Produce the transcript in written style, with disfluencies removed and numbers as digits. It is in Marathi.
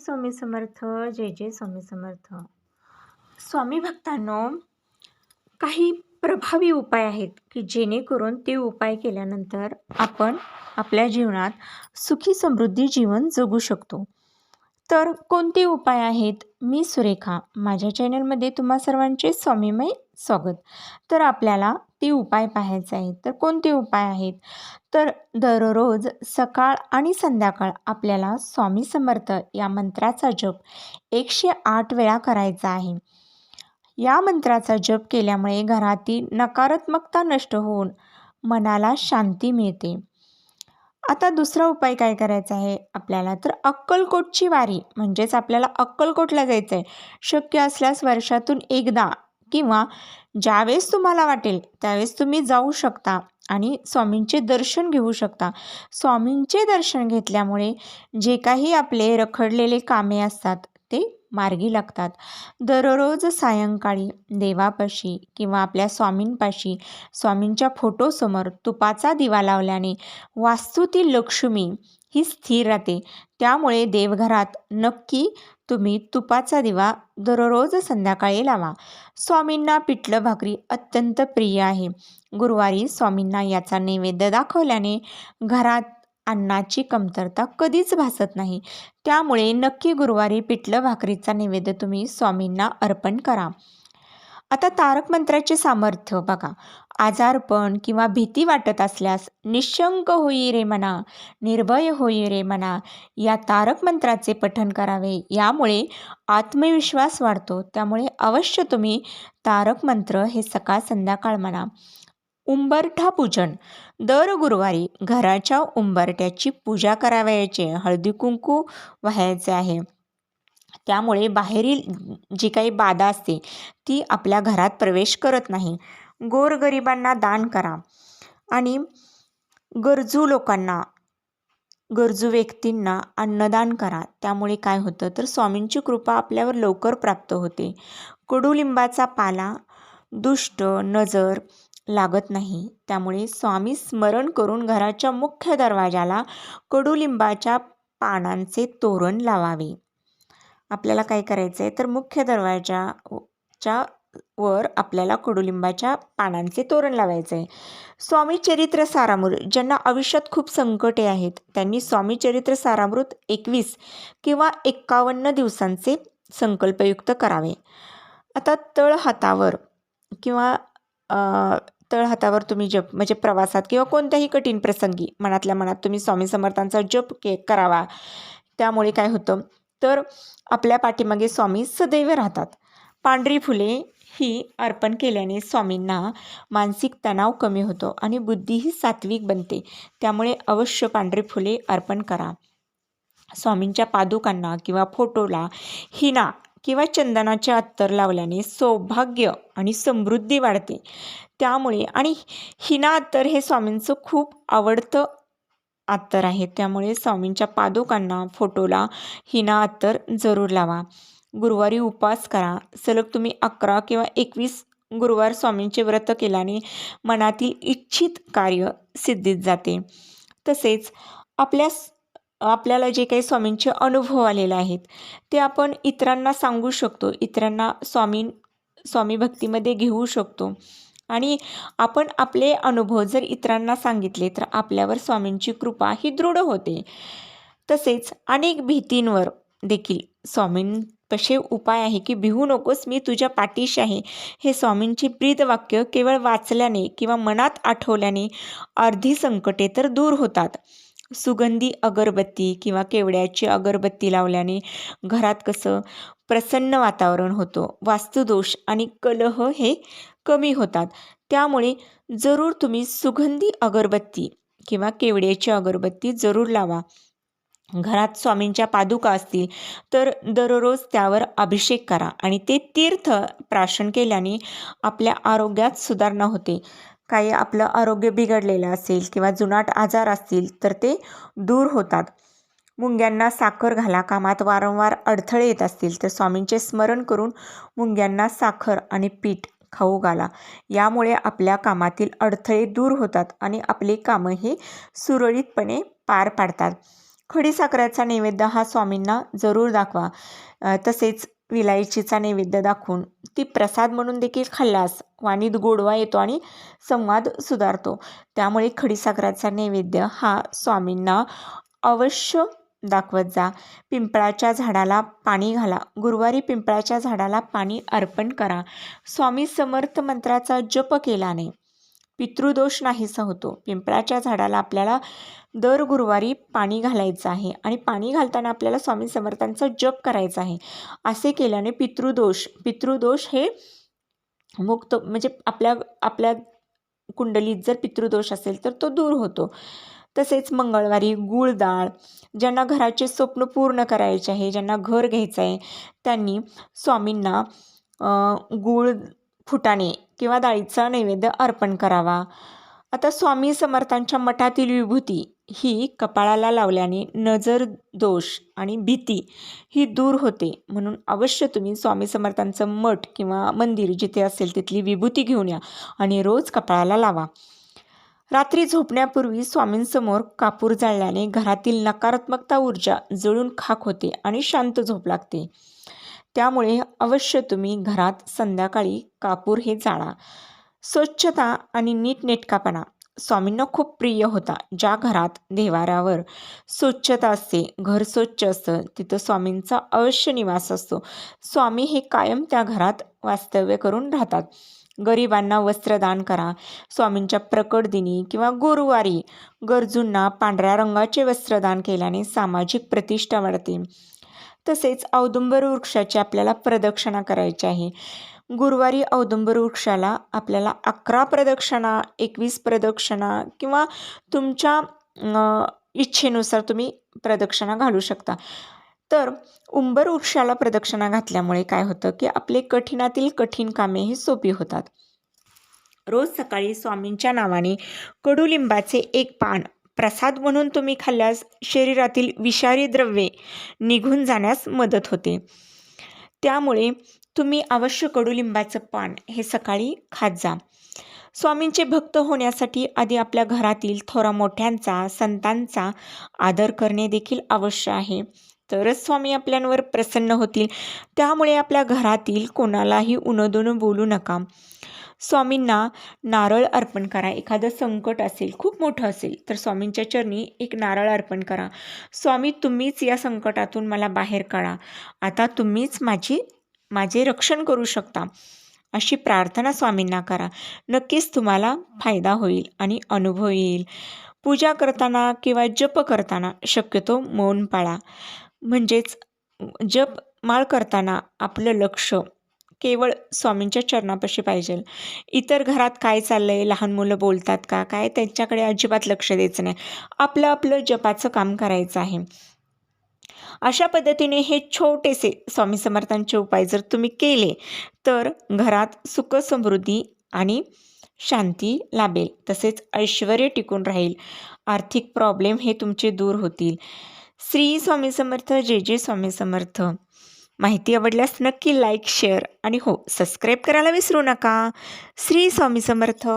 स्वामी समर्थ. जय जय स्वामी समर्थ. स्वामी भक्तांनो, काही प्रभावी उपाय आहेत की जेणेकरून ते उपाय केल्यानंतर आपण आपल्या जीवनात सुखी समृद्धी जीवन जगू शकतो. तर कोणते उपाय आहेत? मी सुरेखा. माझ्या चॅनलमध्ये तुम्हा सर्वांचे स्वामीमय स्वागत. तर आपल्याला ते उपाय पाहायचे आहेत. तर कोणते उपाय आहेत? तर दररोज सकाळ आणि संध्याकाळ आपल्याला स्वामी समर्थ या मंत्राचा जप 108 वेळा करायचा आहे. या मंत्राचा जप केल्यामुळे घरातील नकारात्मकता नष्ट होऊन मनाला शांती मिळते. आता दुसरा उपाय काय करायचा आहे आपल्याला? तर अक्कलकोटची वारी, म्हणजेच आपल्याला अक्कलकोटला जायचं आहे. शक्य असल्यास वर्षातून एकदा किंवा ज्यावेळेस तुम्हाला वाटेल त्यावेळेस तुम्ही जाऊ शकता आणि स्वामींचे दर्शन घेऊ शकता. स्वामींचे दर्शन घेतल्यामुळे जे काही आपले रखडलेले कामे असतात ते मार्गी लागतात. दररोज सायंकाळी देवापाशी किंवा आपल्या स्वामींपाशी स्वामींच्या फोटोसमोर तुपाचा दिवा लावल्याने वास्तूतील लक्ष्मी ही स्थिर राहते. त्यामुळे देवघरात नक्की तुम्ही तुपाचा दिवा दररोज संध्याकाळी लावा. स्वामींना पिठलं भाकरी अत्यंत प्रिय आहे. गुरुवारी स्वामींना याचा नैवेद्य दाखवल्याने घरात अन्नाची कमतरता कधीच भासत नाही. त्यामुळे नक्की गुरुवारी पिठलं भाकरीचा नैवेद्य तुम्ही स्वामींना अर्पण करा. आता तारक मंत्राचे सामर्थ्य बघा. आजारपण किंवा भीती वाटत असल्यास निशंक होई रे मना, निर्भय होई रे मना या तारक मंत्राचे पठण करावे. यामुळे आत्मविश्वास वाढतो. त्यामुळे अवश्य तुम्ही तारक मंत्र हे सकाळ संध्याकाळ म्हणा. उंबरठा पूजन. दर गुरुवारी घराच्या उंबरठ्याची पूजा करावयाची. हळदी कुंकू वाहायचे आहे. त्यामुळे बाहेरील जी काही बाधा असते ती आपल्या घरात प्रवेश करत नाही. गोरगरिबांना दान करा आणि गरजू लोकांना, गरजू व्यक्तींना अन्नदान करा. त्यामुळे काय होतं तर स्वामींची कृपा आपल्यावर लवकर प्राप्त होते. कडुलिंबाचा पाला दुष्ट नजर लागत नाही. त्यामुळे स्वामी स्मरण करून घराच्या मुख्य दरवाजाला कडुलिंबाच्या पानांचे तोरण लावावे. आपल्याला काय करायचं आहे तर मुख्य दरवाजाच्या वर आपल्याला कडुलिंबाच्या पानांचे तोरण लावायचे आहे. स्वामी चरित्र सारामृत. ज्यांना आयुष्यात खूप संकटे आहेत त्यांनी स्वामी चरित्र सारामृत 21 किंवा 51 दिवसांचे संकल्पयुक्त करावे. आता तळहातावर किंवा तळहातावर तुम्ही जप म्हणजे प्रवासात किंवा कोणत्याही कठीण प्रसंगी मनातल्या मनात तुम्ही स्वामी समर्थांचा जप करावा. त्यामुळे काय होतं तर आपल्या पाठीमागे स्वामी सदैव राहतात. पांढरी फुले ही अर्पण केल्याने स्वामींना मानसिक तणाव कमी होतो आणि बुद्धीही सात्विक बनते. त्यामुळे अवश्य पांढरी फुले अर्पण करा. स्वामींच्या पादुकांना किंवा फोटोला हिना किंवा चंदनाचे अत्तर लावल्याने सौभाग्य आणि समृद्धी वाढते. त्यामुळे आणि हिना अत्तर हे स्वामींचं खूप आवडतं अत्तर आहे. त्यामुळे स्वामींच्या पादुकांना फोटोला हिना अत्तर जरूर लावा. गुरुवारी उपवास करा. सलग तुम्ही 11 किंवा 21 गुरुवार स्वामींचे व्रत केल्याने मनातील इच्छित कार्य सिद्धीत जाते. तसेच आपल्याला जे काही स्वामींचे अनुभव आलेले आहेत ते आपण इतरांना सांगू शकतो. इतरांना स्वामी भक्तीमध्ये घेऊ शकतो आणि आपण आपले अनुभव जर इतरांना सांगितले तर आपल्यावर स्वामींची कृपा ही दृढ होते. तसेच अनेक भीतींवर देखील स्वामींपाशी उपाय आहे की भिवू नकोस, मी तुझ्या पाठीशी आहे. हे स्वामींची ब्रीदवाक्य केवळ वाचल्याने किंवा मनात आठवल्याने अर्धी संकटे तर दूर होतात. सुगंधी अगरबत्ती किंवा केवड्याची अगरबत्ती लावल्याने घरात कसं प्रसन्न वातावरण होतं. वास्तुदोष आणि कलह हे कमी होतात. त्यामुळे जरूर तुम्ही सुगंधी अगरबत्ती किंवा केवड्याची अगरबत्ती जरूर लावा. घरात स्वामींच्या पादुका असतील तर दररोज त्यावर अभिषेक करा आणि ते तीर्थ प्राशन केल्याने आपल्या आरोग्यात सुधारणा होते. काही आपलं आरोग्य बिघडलेलं असेल किंवा जुनाट आजार असतील तर ते दूर होतात. मुंग्यांना साखर घाला. कामात वारंवार अडथळे येत असतील तर स्वामींचे स्मरण करून मुंग्यांना साखर आणि पीठ खाऊ घाला. यामुळे आपल्या कामातील अडथळे दूर होतात आणि आपले कामं हे सुरळीतपणे पार पाडतात. खडीसाखरेचा नैवेद्य हा स्वामींना जरूर दाखवा. तसेच विलायचीचा नैवेद्य दाखवून ती प्रसाद म्हणून देखील खाल्ल्यास वाणीत गोडवा येतो आणि संवाद सुधारतो. त्यामुळे खडीसाखरेचा नैवेद्य हा स्वामींना अवश्य दाखवत जा. पिंपळाच्या झाडाला पाणी घाला. गुरुवारी पिंपळाच्या झाडाला पाणी अर्पण करा. स्वामी समर्थ मंत्राचा जप केल्याने पितृदोष नाहीसा होतो. पिंपळाच्या झाडाला आपल्याला दर गुरुवारी पाणी घालायचं आहे आणि पाणी घालताना आपल्याला स्वामी समर्थांचा जप करायचा आहे. असे केल्याने पितृदोष हे मुक्त म्हणजे आपल्या आपल्या कुंडलीत जर पितृदोष असेल तर तो दूर होतो. तसेच मंगळवारी गूळ डाळ, ज्यांना घराचे स्वप्न पूर्ण करायचे आहे, ज्यांना घर घ्यायचं आहे, त्यांनी स्वामींना गूळ, फुटाणे किंवा डाळीचा नैवेद्य अर्पण करावा. आता स्वामी समर्थांच्या मठातील विभूती ही कपाळाला लावल्याने नजर दोष आणि भीती ही दूर होते. म्हणून अवश्य तुम्ही स्वामी समर्थांचं मठ किंवा मंदिर जिथे असेल तिथली विभूती घेऊन या आणि रोज कपाळाला लावा. रात्री झोपण्यापूर्वी स्वामींसमोर कापूर जाळल्याने घरातील नकारात्मकता ऊर्जा जळून खाक होते आणि शांत झोप लागते. त्यामुळे अवश्य तुम्ही घरात संध्याकाळी कापूर हे जाळा. स्वच्छता आणि नीटनेटकापणा स्वामींना खूप प्रिय होता. ज्या घरात देवाऱ्यावर स्वच्छता असते, घर स्वच्छ असतं, तिथं स्वामींचा अवश्य निवास असतो. स्वामी हे कायम त्या घरात वास्तव्य करून राहतात. गरिबांना वस्त्रदान करा. स्वामींच्या प्रकट दिनी किंवा गुरुवारी गरजूंना पांढऱ्या रंगाचे वस्त्रदान केल्याने सामाजिक प्रतिष्ठा वाढते. तसेच औदुंबर वृक्षाची आपल्याला प्रदक्षिणा करायची आहे. गुरुवारी औदुंबर वृक्षाला आपल्याला 11 प्रदक्षिणा, 21 प्रदक्षिणा किंवा तुमच्या इच्छेनुसार तुम्ही प्रदक्षिणा घालू शकता. तर उंबर वृक्षाला प्रदक्षिणा घातल्यामुळे काय होतं की आपले कठीणातील कठीण कामे ही सोपी होतात. रोज सकाळी स्वामींच्या नावाने कडुलिंबाचे एक पान प्रसाद म्हणून तुम्ही खाल्ल्यास शरीरातील विषारी द्रव्ये निघून जाण्यास मदत होते. त्यामुळे तुम्ही अवश्य कडुलिंबाचं पान हे सकाळी खात जा. स्वामींचे भक्त होण्यासाठी आधी आपल्या घरातील थोरा मोठ्यांचा, संतांचा आदर करणे देखील आवश्यक आहे. तरच स्वामी आपल्यांवर प्रसन्न होतील. त्यामुळे आपल्या घरातील कोणालाही उनदून बोलू नका. स्वामींना नारळ अर्पण करा. एखादं संकट असेल, खूप मोठं असेल, तर स्वामींच्या चरणी एक नारळ अर्पण करा. स्वामी तुम्हीच या संकटातून मला बाहेर काढा. आता तुम्हीच माझे रक्षण करू शकता. अशी प्रार्थना स्वामींना करा. नक्कीच तुम्हाला फायदा होईल आणि अनुभव येईल. पूजा करताना किंवा जप करताना शक्यतो मौन पाळा. म्हणजेच जपमाळ करताना आपलं लक्ष केवळ स्वामींच्या चरणापाशी पाहिजे. इतर घरात काय चाललंय, लहान मुलं बोलतात का काय, त्यांच्याकडे अजिबात लक्ष द्यायचं नाही. आपलं जपाचं काम करायचं आहे. अशा पद्धतीने हे छोटेसे स्वामी समर्थांचे उपाय जर तुम्ही केले तर घरात सुख, समृद्धी आणि शांती लाभेल. तसेच ऐश्वर्य टिकून राहील. आर्थिक प्रॉब्लेम हे तुमचे दूर होतील. श्री स्वामी समर्थ. जय जय स्वामी समर्थ. माहिती आवडल्यास नक्की लाईक, शेअर आणि सबस्क्राईब करायला विसरू नका. श्री स्वामी समर्थ.